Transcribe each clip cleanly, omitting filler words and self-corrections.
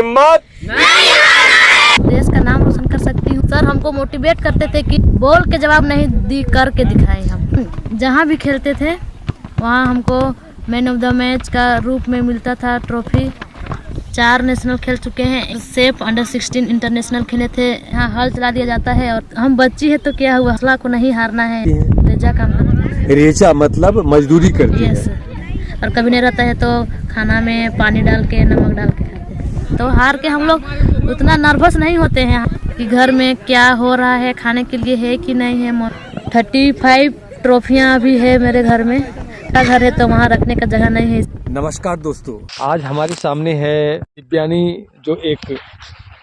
हिम्मत देश का नाम रोशन कर सकती हूँ। सर हमको मोटिवेट करते थे कि बोल के जवाब नहीं दी, करके दिखाएं। हम जहाँ भी खेलते थे वहाँ हमको मैन ऑफ द मैच का रूप में मिलता था ट्रॉफी। 4 नेशनल खेल चुके हैं। सेफ अंडर 16 इंटरनेशनल खेले थे। यहाँ हल चला दिया जाता है और हम बच्ची है तो क्या हुआ, हौसला को नहीं हारना है। रेजा काम करना है। रेचा मतलब मजदूरी करती है। Yes sir. और कभी नहीं रहता है तो खाना में पानी डाल के, नमक डाल के खाते हैं। तो हार के हम लोग उतना नर्वस नहीं होते हैं कि घर में क्या हो रहा है, खाने के लिए है कि नहीं है। 35 ट्रॉफियाँ भी है मेरे घर में। का घर है तो वहाँ रखने का जगह नहीं है। नमस्कार दोस्तों, आज हमारे सामने है दिव्यानी, जो एक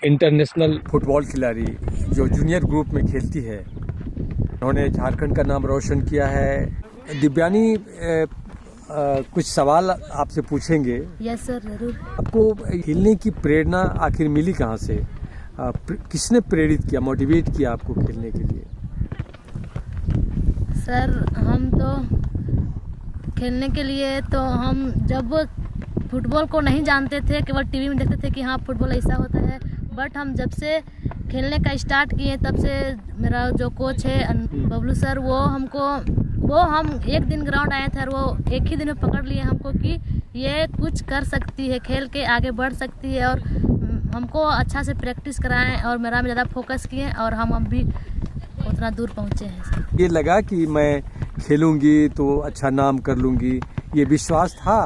इंटरनेशनल फुटबॉल खिलाड़ी जो जूनियर ग्रुप में खेलती है। उन्होंने झारखंड का नाम रोशन किया है। दिव्यानी कुछ सवाल आपसे पूछेंगे। यस सर, जरूर। आपको खेलने की प्रेरणा आखिर मिली कहाँ से? किसने प्रेरित किया, मोटिवेट किया आपको खेलने के लिए? सर हम तो खेलने के लिए तो हम जब फुटबॉल को नहीं जानते थे, केवल टीवी में देखते थे कि हाँ फुटबॉल ऐसा होता है। बट हम जब से खेलने का स्टार्ट किए तब से मेरा जो कोच है बबलू सर, हम एक दिन ग्राउंड आए थे और वो एक ही दिन में पकड़ लिए हमको कि ये कुछ कर सकती है, खेल के आगे बढ़ सकती है। और हमको अच्छा से प्रैक्टिस कराएं और मेरा में ज़्यादा फोकस किए और हम अब भी उतना दूर पहुँचे हैं। ये लगा कि मैं खेलूंगी तो अच्छा नाम कर लूंगी, ये विश्वास था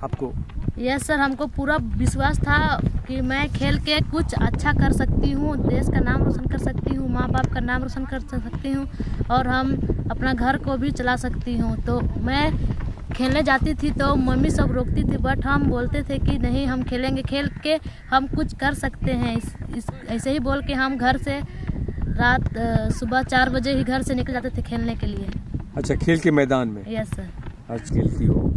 आपको? यस सर, हमको पूरा विश्वास था कि मैं खेल के कुछ अच्छा कर सकती हूँ, देश का नाम रोशन कर सकती हूँ, माँ बाप का नाम रोशन कर सकती हूँ और हम अपना घर को भी चला सकती हूँ। तो मैं खेलने जाती थी तो मम्मी सब रोकती थी, बट हम बोलते थे कि नहीं, हम खेलेंगे, खेल के हम कुछ कर सकते हैं। ऐसे ही बोल के हम घर से सुबह 4 बजे ही घर से निकल जाते थे खेलने के लिए। अच्छा, खेल के मैदान में? Yes sir. आज खेलती हो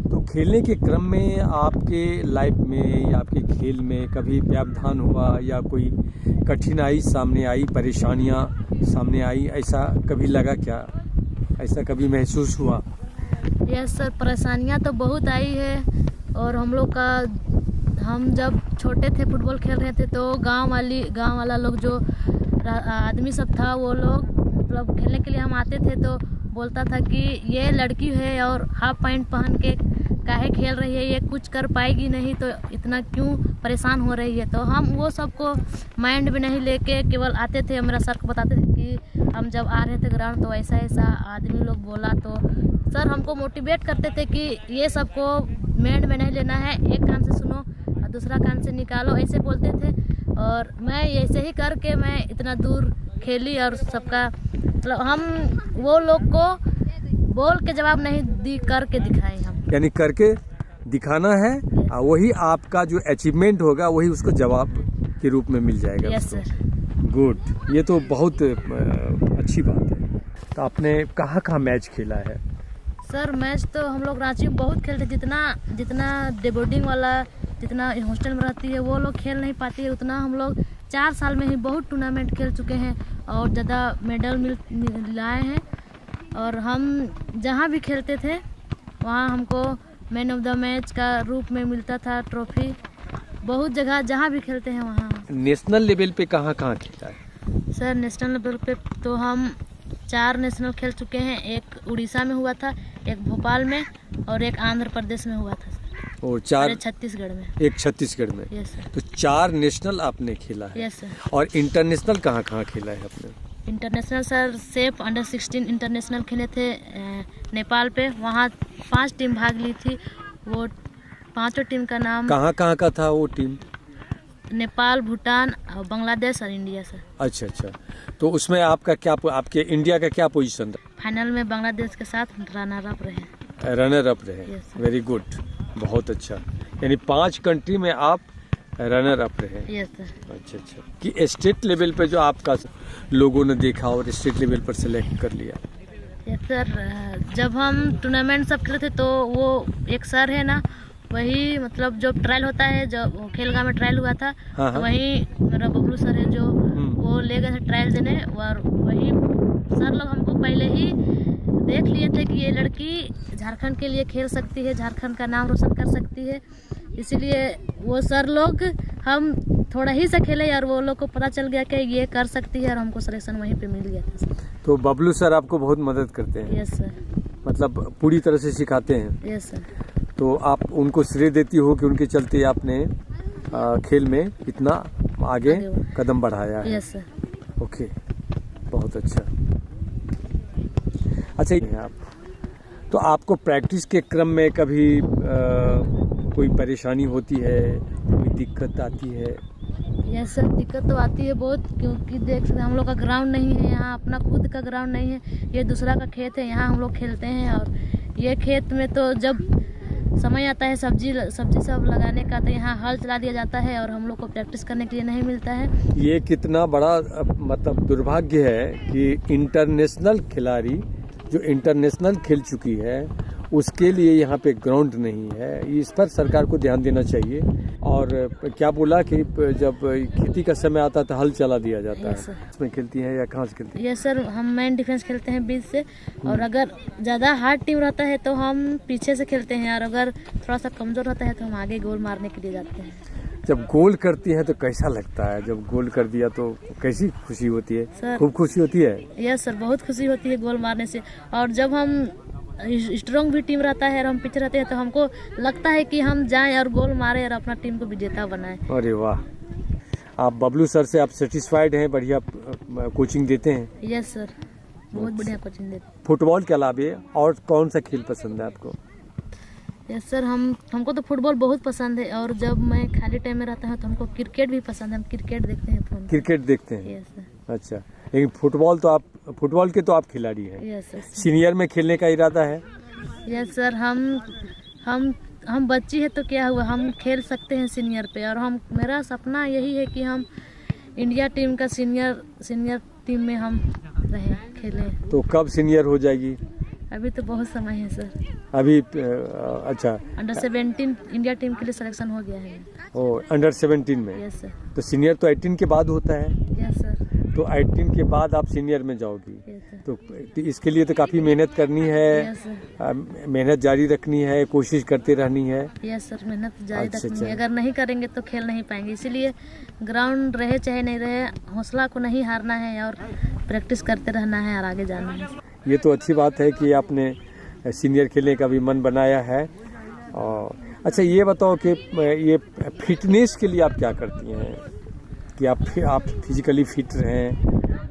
तो खेलने के क्रम में आपके लाइफ में या आपके खेल में कभी व्यवधान हुआ या कोई कठिनाई सामने आई, परेशानियां सामने आई, ऐसा कभी लगा क्या? ऐसा कभी महसूस हुआ? यस सर, परेशानियां तो बहुत आई है। और हम जब छोटे थे फुटबॉल खेल रहे थे तो गांव वाला लोग जो आदमी सब था, वो लोग मतलब खेलने के लिए हम आते थे तो बोलता था कि ये लड़की है और हाफ पैंट पहन के काहे खेल रही है, ये कुछ कर पाएगी नहीं, तो इतना क्यों परेशान हो रही है। तो हम वो सबको माइंड में नहीं लेके केवल आते थे, मेरा सर को बताते थे कि हम जब आ रहे थे ग्राउंड तो ऐसा ऐसा आदमी लोग बोला। तो सर हमको मोटिवेट करते थे कि ये सबको माइंड में नहीं लेना है, एक कान से सुनो और दूसरा कान से निकालो, ऐसे बोलते थे। और मैं ऐसे ही करके मैं इतना दूर खेली और सबका मतलब हम वो लोग को बोल के जवाब नहीं दी, करके दिखाएं हम। यानी करके दिखाना है, वही आपका जो अचीवमेंट होगा वही उसको जवाब के रूप में मिल जाएगा। Yes sir. गुड, ये तो बहुत अच्छी बात है। तो आपने कहाँ मैच खेला है? सर मैच तो हम लोग रांची में बहुत खेलते, जितना डे बोर्डिंग वाला, जितना हॉस्टल में रहती है वो लोग खेल नहीं पाती है उतना। हम लोग 4 साल में ही बहुत टूर्नामेंट खेल चुके हैं और ज़्यादा मेडल लाए हैं। और हम जहाँ भी खेलते थे वहाँ हमको मैन ऑफ द मैच का रूप में मिलता था ट्रॉफी। बहुत जगह जहाँ भी खेलते हैं वहाँ। नेशनल लेवल पे कहाँ खेला है? सर नेशनल लेवल पे तो हम 4 नेशनल खेल चुके हैं। एक उड़ीसा में हुआ था, एक भोपाल में और एक आंध्र प्रदेश में हुआ था सर। और 4 छत्तीसगढ़ में। एक छत्तीसगढ़ में। Yes sir. तो 4 नेशनल आपने खेला है? Yes sir. और इंटरनेशनल कहाँ खेला है आपने? International sir safe under 16 international खेले थे नेपाल पे। वहाँ 5 टीम भाग ली थी। वो 5 टीम का नाम कहाँ का था वो टीम? नेपाल, भूटान, बांग्लादेश और इंडिया सर। अच्छा, तो उसमें आपका क्या, आपके इंडिया का क्या पोजीशन था? फाइनल में बांग्लादेश के साथ रनर अप रहे। रनर अप रहे। वेरी गुड, बहुत अच्छा। यानी 5 कंट्री में आप रनर अप रहे। Yes sir. अच्छा, कि स्टेट लेवल पे जो आपका लोगों ने देखा और स्टेट लेवल पर सिलेक्ट कर लिया? यस सर, जब हम टूर्नामेंट सब खेले थे तो वो एक सर है ना, वही मतलब जो ट्रायल होता है, जो खेलगांव में ट्रायल हुआ था। हाँ। वही मेरा बबलू सर है जो वो ले गए थे ट्रायल देने। और वही सर लोग हमको पहले ही देख लिए थे कि ये लड़की झारखंड के लिए खेल सकती है, झारखंड का नाम रोशन कर सकती है। इसीलिए वो सर लोग हम थोड़ा ही सा खेले और वो लोग को पता चल गया कि ये कर सकती है और हमको सिलेक्शन वहीं पे मिल गया था सर। तो बबलू सर आपको बहुत मदद करते हैं? Yes sir. मतलब पूरी तरह से सिखाते हैं? Yes sir. तो आप उनको श्रेय देती हो कि उनके चलते आपने खेल में इतना आगे कदम बढ़ाया है? Yes sir. ओके, बहुत अच्छा। अच्छा, आप तो आपको प्रैक्टिस के क्रम में कभी कोई परेशानी होती है, कोई दिक्कत आती है? यस सर, दिक्कत तो आती है बहुत, क्योंकि देख सकते हम लोग का ग्राउंड नहीं है यहाँ, अपना खुद का ग्राउंड नहीं है, ये दूसरा का खेत है, यहाँ हम लोग खेलते हैं। और ये खेत में तो जब समय आता है सब्जी सब लगाने का, तो यहाँ हल चला दिया जाता है और हम लोग को प्रैक्टिस करने के लिए नहीं मिलता है। ये कितना बड़ा मतलब दुर्भाग्य है कि इंटरनेशनल खिलाड़ी जो इंटरनेशनल खेल चुकी है उसके लिए यहाँ पे ग्राउंड नहीं है। इस पर सरकार को ध्यान देना चाहिए। और क्या बोला कि जब खेती का समय आता है तो हल चला दिया जाता है। इसमें खेलती हैं या कहाँ से खेलती हैं? यस सर, हम मेन डिफेंस खेलते हैं बीच से, और अगर ज़्यादा हार्ड टीम रहता है तो हम पीछे से खेलते हैं, और अगर थोड़ा सा कमज़ोर रहता है तो हम आगे गोल मारने के लिए जाते हैं। जब गोल करती है तो कैसा लगता है? जब गोल कर दिया तो कैसी खुशी होती है? सर खूब खुशी होती है? यस सर, बहुत खुशी होती है गोल मारने से। और जब हम स्ट्रॉन्ग भी टीम रहता है और हम पीछे रहते हैं तो हमको लगता है कि हम जाएं और गोल मारें और अपना टीम को विजेता बनाएं। अरे वाह, आप बबलू सर से आप सेटिस्फाइड हैं? बढ़िया कोचिंग देते हैं? यस सर, बहुत बढ़िया कोचिंग देते हैं। फुटबॉल के अलावा और कौन सा खेल पसंद है आपको? यस सर, हमको तो फुटबॉल बहुत पसंद है, और जब मैं खाली टाइम में रहता हूँ तो हमको क्रिकेट भी पसंद है, हम क्रिकेट देखते हैं फोन। क्रिकेट देखते हैं? Yes sir. अच्छा, लेकिन फुटबॉल के तो आप खिलाड़ी हैं। Yes sir. सीनियर में खेलने का इरादा है? यस सर, हम बच्ची है तो क्या हुआ, हम खेल सकते हैं सीनियर पे, और मेरा सपना यही है कि हम इंडिया टीम का सीनियर टीम में हम रहें, खेलें। तो कब सीनियर हो जाएगी? अभी तो बहुत समय है सर। अभी अच्छा, अंडर 17 इंडिया टीम के लिए सिलेक्शन हो गया है। ओ, अंडर 17 में? Yes sir. तो सीनियर तो 18 के बाद होता है? Yes sir. तो 18 के बाद आप सीनियर में जाओगी? Yes sir. तो इसके लिए तो काफ़ी मेहनत करनी है। Yes sir. मेहनत जारी रखनी है, कोशिश करते रहनी है। यस सर, मेहनत जारी अच्छा, रखनी है। अगर नहीं करेंगे तो खेल नहीं पाएंगे, इसीलिए ग्राउंड रहे चाहे नहीं रहे, हौसला को नहीं हारना है और प्रैक्टिस करते रहना है और आगे जाना है। ये तो अच्छी बात है कि आपने सीनियर खेलने का भी मन बनाया है। और अच्छा, ये बताओ कि ये फिटनेस के लिए आप क्या करती हैं कि आप फिजिकली फिट रहें?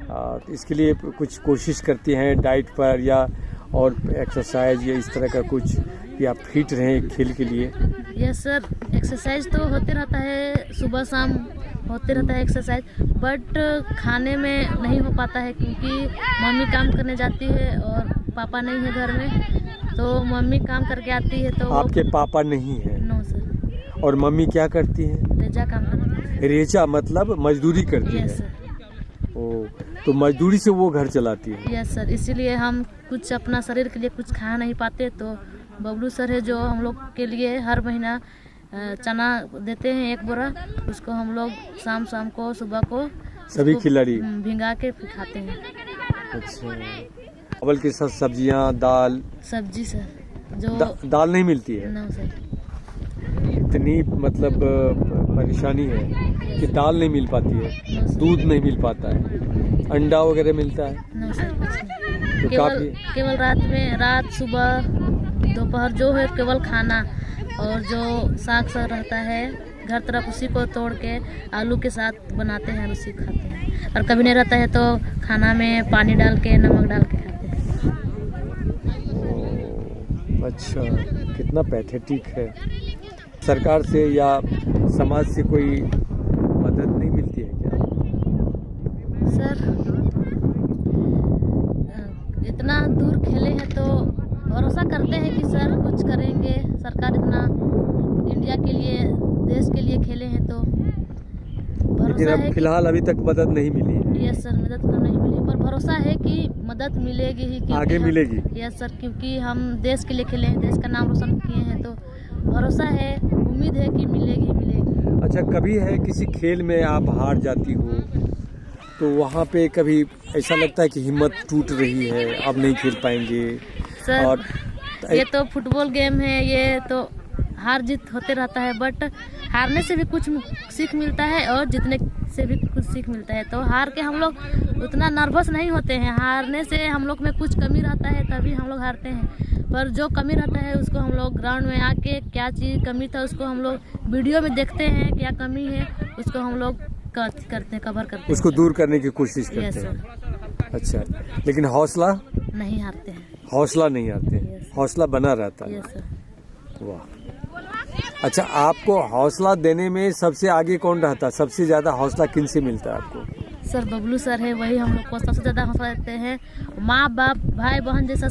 तो इसके लिए कुछ कोशिश करती हैं डाइट पर या और एक्सरसाइज या इस तरह का कुछ, कि आप फिट रहें खेल के लिए? यस सर, एक्सरसाइज तो होते रहता है, सुबह शाम होते रहता है एक्सरसाइज, बट खाने में नहीं हो पाता है क्योंकि मम्मी काम करने जाती है और पापा नहीं है घर में, तो मम्मी काम करके आती है। तो आपके पापा नहीं है? No sir. और मम्मी क्या करती हैं? रेजा काम करती है। रेजा मतलब मजदूरी करती है? Yes sir. ओ, तो मजदूरी से वो घर चलाती है? यस सर, इसीलिए हम कुछ अपना शरीर के लिए कुछ खा नहीं पाते, तो बबलू सर है जो हम लोग के लिए हर महीना चना देते हैं 1 बोरा, उसको हम लोग शाम को सुबह को सभी खिलाड़ी भिंगा के खाते हैं। अच्छा, चावल के साथ सब्जियां, दाल? सब्जी सर, जो दाल नहीं मिलती है? No sir. इतनी मतलब परेशानी है कि दाल नहीं मिल पाती है, दूध नहीं मिल पाता है, अंडा वगैरह मिलता है? नो सर, कुछ नहीं। तो केवल रात सुबह दोपहर जो है केवल खाना, और जो साग रहता है घर तरफ उसी को तोड़ के आलू के साथ बनाते हैं, उसी खाते हैं, और कभी नहीं रहता है तो खाना में पानी डाल के नमक डाल के खाते हैं। अच्छा, कितना पैथेटिक है। सरकार से या समाज से कोई मदद नहीं मिलती है क्या? सर, इतना दूर खेले हैं तो भरोसा करते हैं कि सर कुछ करेंगे, सरकार इतना इंडिया के लिए देश के लिए खेले हैं तो लेकिन अब फिलहाल अभी तक मदद नहीं मिली है? यस सर, मदद तो नहीं मिली, पर भरोसा है कि मदद मिलेगी ही, आगे मिलेगी। यस सर, क्योंकि हम देश के लिए खेले हैं, देश का नाम रोशन किए हैं, तो भरोसा है, उम्मीद है कि मिलेगी। अच्छा, कभी है किसी खेल में आप हार जाती हो तो वहाँ पे कभी ऐसा लगता है कि हिम्मत टूट रही है, अब नहीं खेल पाएंगे? सर, और ये तो फुटबॉल गेम है, ये तो हार जीत होते रहता है, बट हारने से भी कुछ सीख मिलता है और जीतने से भी कुछ सीख मिलता है। तो हार के हम लोग उतना नर्वस नहीं होते हैं। हारने से हम लोग में कुछ कमी रहता है तभी हम लोग हारते हैं, पर जो कमी रहता है उसको हम लोग ग्राउंड में आके क्या चीज़ कमी था उसको हम लोग वीडियो में देखते हैं, क्या कमी है उसको हम लोग करते हैं, कवर करते हैं, उसको दूर करने की कोशिश करते यस हैं। सर। अच्छा, लेकिन हौसला नहीं हारते हैं, हौसला नहीं आते, यस हौसला बना रहता है। Yes sir. वाह। अच्छा, आपको हौसला देने में सबसे आगे कौन रहता है? सबसे ज़्यादा हौसला किन से मिलता है आपको? सर बबलू सर है, वही हम लोग को सबसे ज़्यादा हौसला देते हैं। माँ बाप भाई बहन जैसा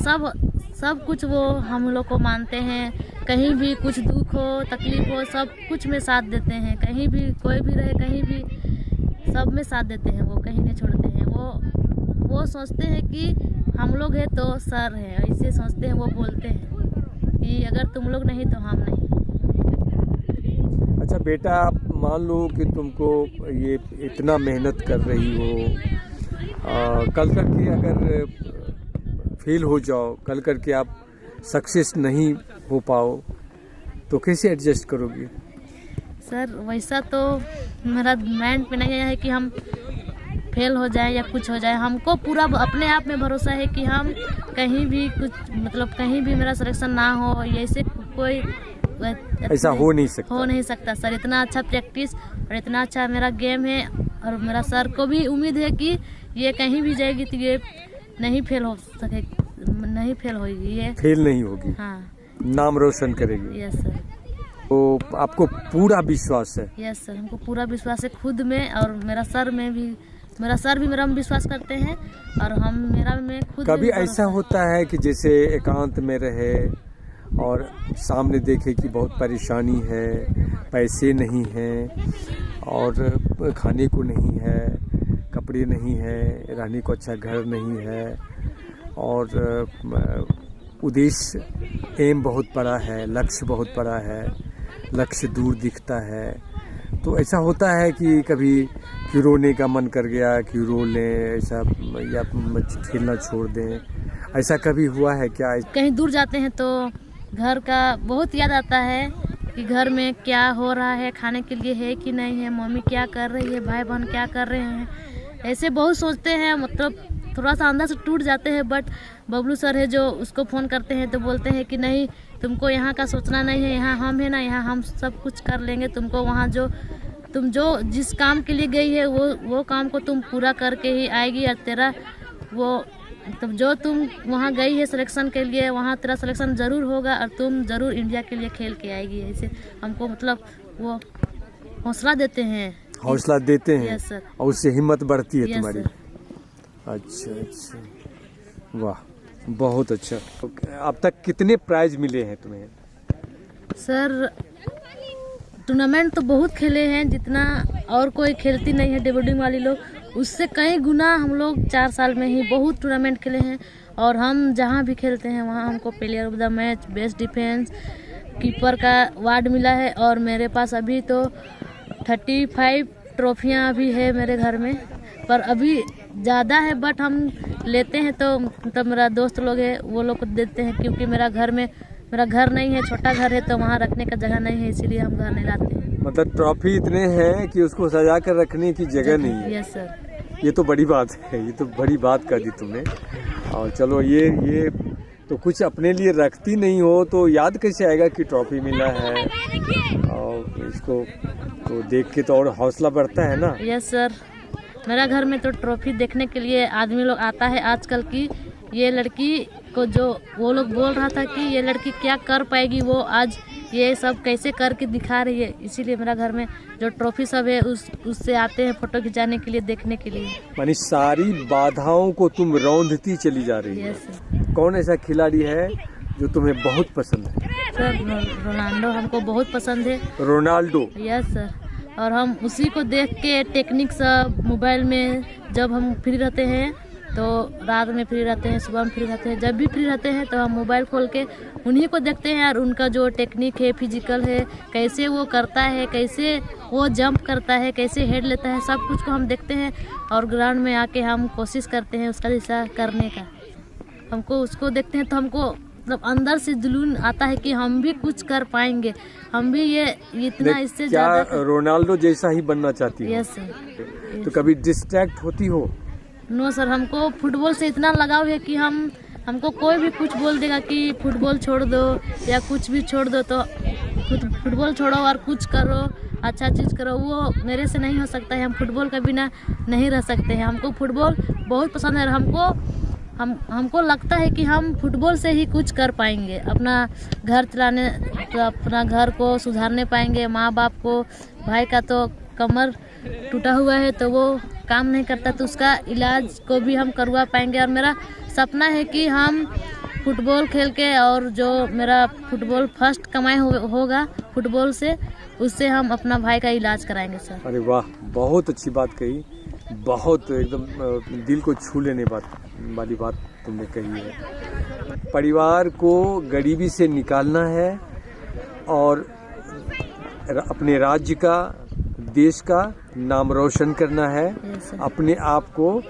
सब कुछ वो हम लोग को मानते हैं। कहीं भी कुछ दुख हो तकलीफ हो सब कुछ में साथ देते हैं। कहीं भी कोई भी रहे कहीं भी सब में साथ देते हैं, वो कहीं नहीं छोड़ते हैं। वो सोचते हैं कि हम लोग हैं तो सर हैं, ऐसे सोचते हैं। वो बोलते हैं कि अगर तुम लोग नहीं तो हम नहीं। अच्छा बेटा, आप मान लो कि तुमको ये इतना मेहनत कर रही हो, कल करके अगर फेल हो जाओ, कल करके आप सक्सेस नहीं हो पाओ तो कैसे एडजस्ट करोगी? सर वैसा तो मेरा माइंड पे नहीं है कि हम फेल हो जाए या कुछ हो जाए। हमको पूरा अपने आप में भरोसा है कि हम कहीं भी कुछ मतलब कहीं भी मेरा सिलेक्शन ना हो, ऐसे कोई ऐसा हो नहीं सकता सर। इतना अच्छा प्रैक्टिस और इतना अच्छा मेरा गेम है और मेरा सर को भी उम्मीद है कि ये कहीं भी जाएगी तो ये नहीं फेल होगी, ये फेल नहीं होगी। हाँ, नाम रोशन करेगी। Yes sir. तो आपको पूरा विश्वास है? यस सर, हमको पूरा विश्वास है खुद में और मेरा सर भी मेरा में विश्वास करते हैं और मेरा में खुद। कभी ऐसा होता है कि जैसे एकांत में रहे और सामने देखे कि बहुत परेशानी है, पैसे नहीं हैं और खाने को नहीं है, कपड़े नहीं है, रहने को अच्छा घर नहीं है और उद्देश्य एम बहुत बड़ा है, लक्ष्य बहुत बड़ा है, लक्ष्य दूर दिखता है, तो ऐसा होता है कि कभी कि रोने का मन कर गया कि रो लें ऐसा या खेलना छोड़ दें, ऐसा कभी हुआ है क्या? कहीं दूर जाते हैं तो घर का बहुत याद आता है कि घर में क्या हो रहा है, खाने के लिए है कि नहीं है, मम्मी क्या कर रही है, भाई बहन क्या कर रहे हैं, ऐसे बहुत सोचते हैं। मतलब थोड़ा सा अंदर से टूट जाते हैं, बट बबलू सर है जो उसको फ़ोन करते हैं तो बोलते हैं कि नहीं तुमको यहाँ का सोचना नहीं है, यहाँ हम है ना, यहाँ हम सब कुछ कर लेंगे। तुमको वहाँ तुम जिस काम के लिए गई है वो काम को तुम पूरा करके ही आएगी और तेरा वो मतलब जो तुम वहाँ गई है सिलेक्शन के लिए वहाँ तेरा सिलेक्शन ज़रूर होगा और तुम ज़रूर इंडिया के लिए खेल के आएगी। ऐसे हमको मतलब वो हौसला देते हैं यस सर। और उससे हिम्मत बढ़ती है यस तुम्हारी। सर। अच्छा, वाह, बहुत अच्छा। अब तक कितने प्राइज मिले हैं तुम्हें? सर टूर्नामेंट तो बहुत खेले हैं, जितना और कोई खेलती नहीं है डिबोर्डिंग वाली लोग, उससे कई गुना हम लोग 4 साल में ही बहुत टूर्नामेंट खेले हैं। और हम जहाँ भी खेलते हैं वहाँ हमको player of the match, best defence, keeper का अवार्ड मिला है। और मेरे पास अभी तो 35 ट्रॉफियाँ अभी है मेरे घर में, पर अभी ज़्यादा है बट हम लेते हैं तो मतलब मेरा दोस्त लोग है वो लोग को देते हैं, क्योंकि मेरा घर नहीं है, छोटा घर है तो वहाँ रखने का जगह नहीं है, इसीलिए हम घर नहीं लाते हैं। मतलब ट्रॉफी इतने हैं कि उसको सजा कर रखने की जगह नहीं है। Yes sir. ये तो बड़ी बात है, ये तो बड़ी बात कर दी तुमने। और चलो ये तो कुछ अपने लिए रखती नहीं हो तो याद कैसे आएगा कि ट्रॉफी मिला है, और इसको तो देख के तो और हौसला बढ़ता है ना। यस सर, मेरा घर में तो ट्रॉफी देखने के लिए आदमी लोग आता है आजकल की। ये लड़की को जो वो लोग बोल रहा था कि ये लड़की क्या कर पाएगी, वो आज ये सब कैसे करके दिखा रही है, इसीलिए मेरा घर में जो ट्रॉफी सब है उससे आते हैं फोटो खिंचाने के लिए, देखने के लिए। मानी सारी बाधाओं को तुम रौंदती चली जा रही है। कौन ऐसा खिलाड़ी है जो तुम्हें बहुत पसंद है? सर रोनाल्डो हमको बहुत पसंद है। रोनाल्डो? यस सर, और हम उसी को देख के टेक्निक सब मोबाइल में जब हम फ्री रहते हैं तो रात में फ्री रहते हैं, सुबह में फ्री रहते हैं, जब भी फ्री रहते हैं तो हम मोबाइल खोल के उन्हीं को देखते हैं। और उनका जो टेक्निक है, फिजिकल है, कैसे वो करता है, कैसे वो जंप करता है, कैसे हेड लेता है, सब कुछ को हम देखते हैं। और ग्राउंड में आके हम कोशिश करते हैं उसका जैसा करने का। हमको उसको देखते हैं तो हमको मतलब अंदर से जुनून आता है कि हम भी कुछ कर पाएंगे, हम भी ये इतना इससे क्या ज्यादा। रोनाल्डो जैसा ही बनना चाहती हो? Yes sir. तो कभी डिस्ट्रैक्ट होती हो? नो सर, हमको फुटबॉल से इतना लगाव है कि हमको कोई भी कुछ बोल देगा कि फुटबॉल छोड़ दो या कुछ भी छोड़ दो, तो फुटबॉल छोड़ो और कुछ करो, अच्छा चीज़ करो, वो मेरे से नहीं हो सकता है। हम फुटबॉल के बिना नहीं रह सकते हैं। हमको फुटबॉल बहुत पसंद है। हमको लगता है कि हम फुटबॉल से ही कुछ कर पाएंगे, अपना घर चलाने, तो अपना घर को सुधारने पाएंगे। माँ बाप को, भाई का तो कमर टूटा हुआ है तो वो काम नहीं करता, तो उसका इलाज को भी हम करवा पाएंगे। और मेरा सपना है कि हम फुटबॉल खेल के, और जो मेरा फुटबॉल फर्स्ट कमाई होगा फुटबॉल से, उससे हम अपना भाई का इलाज कराएंगे सर। अरे वाह, बहुत अच्छी बात कही, बहुत एकदम दिल को छू लेने वाली बात तुमने कही है। परिवार को गरीबी से निकालना है और अपने राज्य का, देश का नाम रोशन करना है, अपने आप को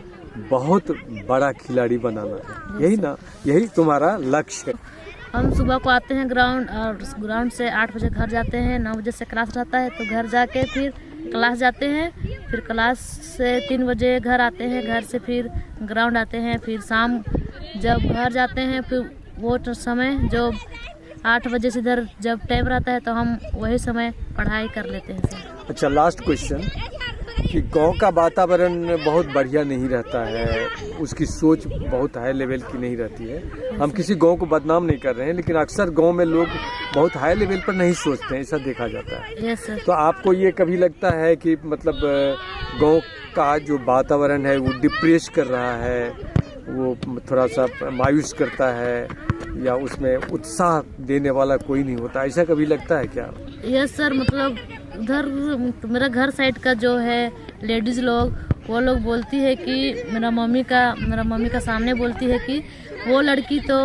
बहुत बड़ा खिलाड़ी बनाना है, यही ना? यही तुम्हारा लक्ष्य है। हम सुबह को आते हैं ग्राउंड, और ग्राउंड से 8 बजे घर जाते हैं। 9 बजे से क्लास रहता है, तो घर जाके फिर क्लास जाते हैं, फिर क्लास से 3 बजे घर आते हैं, घर से फिर ग्राउंड आते हैं, फिर शाम जब घर जाते हैं, फिर वो समय जो 8 बजे से इधर जब टाइम रहता है तो हम वही समय पढ़ाई कर लेते हैं सर। अच्छा, लास्ट क्वेश्चन कि गांव का वातावरण बहुत बढ़िया नहीं रहता है, उसकी सोच बहुत हाई लेवल की नहीं रहती है। हम किसी गांव को बदनाम नहीं कर रहे हैं, लेकिन अक्सर गांव में लोग बहुत हाई लेवल पर नहीं सोचते हैं, ऐसा देखा जाता है। Yes sir. तो आपको ये कभी लगता है कि मतलब गांव का जो वातावरण है वो डिप्रेस कर रहा है, वो थोड़ा सा मायूस करता है, या उसमें उत्साह देने वाला कोई नहीं होता, ऐसा कभी लगता है क्या? यस सर, मतलब उधर मेरा घर साइड का जो है लेडीज लोग, वो लोग बोलती है कि मेरा मम्मी का सामने बोलती है कि वो लड़की तो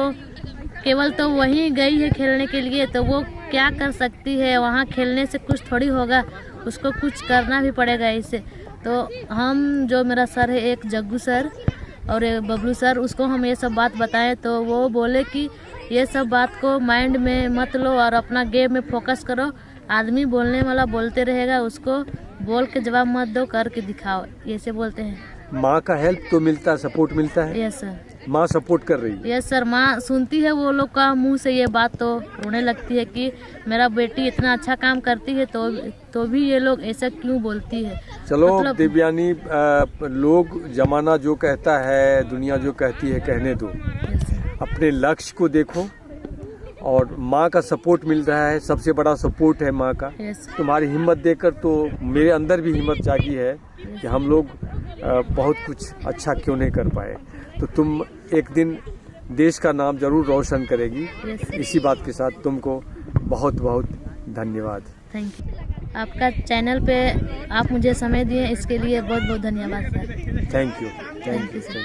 केवल तो वहीं गई है खेलने के लिए, तो वो क्या कर सकती है, वहाँ खेलने से कुछ थोड़ी होगा, उसको कुछ करना भी पड़ेगा इसे। तो हम, जो मेरा सर है एक जग्गू सर और एक बबलू सर, उसको हम ये सब बात बताएं, तो वो बोले कि ये सब बात को माइंड में मत लो और अपना गेम में फोकस करो। आदमी बोलने वाला बोलते रहेगा, उसको बोल के जवाब मत दो, करके दिखाओ, ये से बोलते हैं। माँ का हेल्प तो मिलता है, सपोर्ट मिलता है? Yes sir. माँ सपोर्ट कर रही है? यस सर, माँ सुनती है वो लोग का मुंह से ये बात, तो रोने लगती है कि मेरा बेटी इतना अच्छा काम करती है तो भी ये लोग ऐसा क्यों बोलती है। चलो मतलब दिव्यानी, लोग, जमाना जो कहता है, दुनिया जो कहती है, कहने दो, अपने लक्ष्य को देखो, और माँ का सपोर्ट मिल रहा है, सबसे बड़ा सपोर्ट है माँ का। तुम्हारी हिम्मत देखकर तो मेरे अंदर भी हिम्मत जागी है कि हम लोग बहुत कुछ अच्छा क्यों नहीं कर पाए। तो तुम एक दिन देश का नाम जरूर रोशन करेगी। इसी बात के साथ तुमको बहुत बहुत धन्यवाद। Thank you. आपका चैनल पे आप मुझे समय दिए, इसके लिए बहुत बहुत धन्यवाद सर। Thank you.